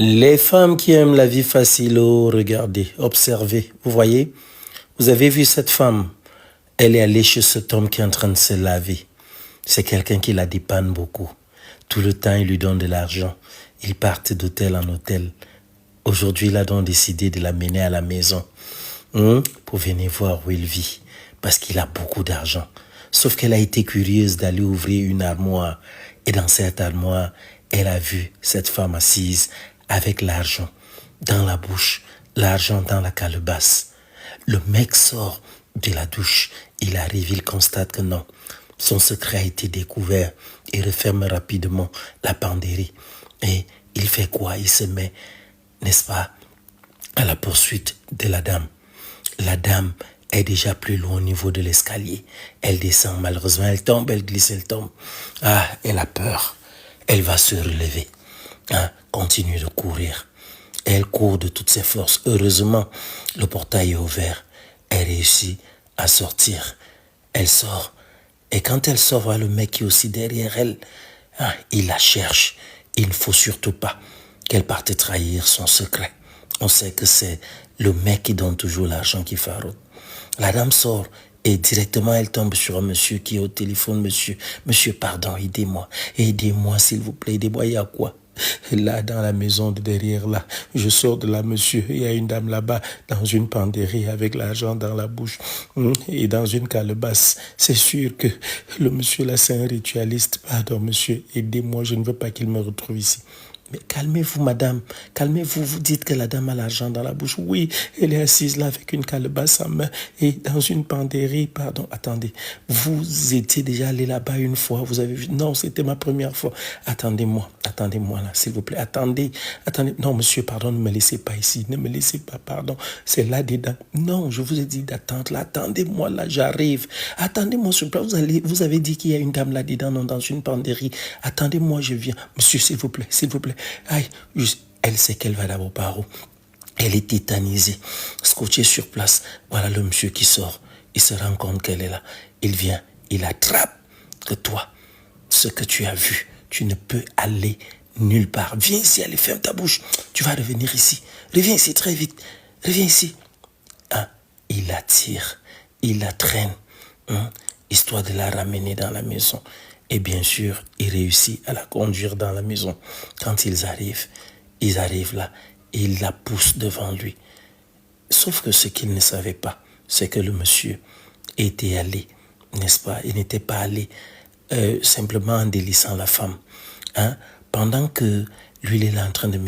Les femmes qui aiment la vie facile, oh, regardez, observez, vous voyez, vous avez vu cette femme, elle est allée chez cet homme qui est en train de se laver. C'est quelqu'un qui la dépanne beaucoup. Tout le temps, il lui donne de l'argent. Ils partent d'hôtel en hôtel. Aujourd'hui, il a donc décidé de l'amener à la maison pour venir voir où il vit, parce qu'il a beaucoup d'argent. Sauf qu'elle a été curieuse d'aller ouvrir une armoire. Et dans cette armoire, elle a vu cette femme assise avec l'argent dans la bouche, l'argent dans la calebasse. Le mec sort de la douche. Il arrive, il constate que non. Son secret a été découvert. Il referme rapidement la penderie. Et il fait quoi? Il se met, n'est-ce pas, à la poursuite de la dame. La dame est déjà plus loin au niveau de l'escalier. Elle descend, malheureusement, elle tombe, elle glisse, elle tombe. Ah, elle a peur. Elle va se relever. Continue de courir. Elle court de toutes ses forces. Heureusement, le portail est ouvert. Elle réussit à sortir. Elle sort. Et quand elle sort, voilà le mec qui est aussi derrière elle. Il la cherche. Il ne faut surtout pas qu'elle parte trahir son secret. On sait que c'est le mec qui donne toujours l'argent qui faraude. La dame sort et directement elle tombe sur un monsieur qui est au téléphone. Monsieur, pardon, aidez-moi. Aidez-moi, s'il vous plaît. Aidez-moi, il y a quoi? Là, dans la maison de derrière, là, je sors de là, monsieur. Il y a une dame là-bas, dans une penderie, avec l'argent dans la bouche et dans une calebasse. C'est sûr que le monsieur là, c'est un ritualiste. Pardon, monsieur, aidez-moi, je ne veux pas qu'il me retrouve ici. Mais calmez-vous, madame. Calmez-vous. Vous dites que la dame a l'argent dans la bouche. Oui, elle est assise là avec une calebasse en main et dans une penderie. Pardon, attendez. Vous étiez déjà allé là-bas une fois. Vous avez vu? Non, c'était ma première fois. Attendez-moi là, s'il vous plaît. Attendez. Non, monsieur, pardon, ne me laissez pas ici. Ne me laissez pas, pardon. C'est là-dedans. Non, je vous ai dit d'attendre là. Attendez-moi là, j'arrive. Attendez-moi, s'il vous plaît. Vous avez dit qu'il y a une dame là-dedans, non, dans une penderie. Attendez-moi, je viens. Monsieur, s'il vous plaît, s'il vous plaît. Aïe, elle sait qu'elle va d'abord par où. Elle est tétanisée, scotchée sur place. Voilà le monsieur qui sort. Il se rend compte qu'elle est là. Il vient, il attrape que toi, ce que tu as vu, tu ne peux aller nulle part. Viens ici, allez, ferme ta bouche. Tu vas revenir ici. Reviens ici très vite. Reviens ici. Il la tire, il la traîne, histoire de la ramener dans la maison. Et bien sûr, il réussit à la conduire dans la maison. Quand ils arrivent là, il la pousse devant lui. Sauf que ce qu'il ne savait pas, c'est que le monsieur était allé, n'est-ce pas? Il n'était pas allé simplement en délaissant la femme. Pendant que lui, il est là en train de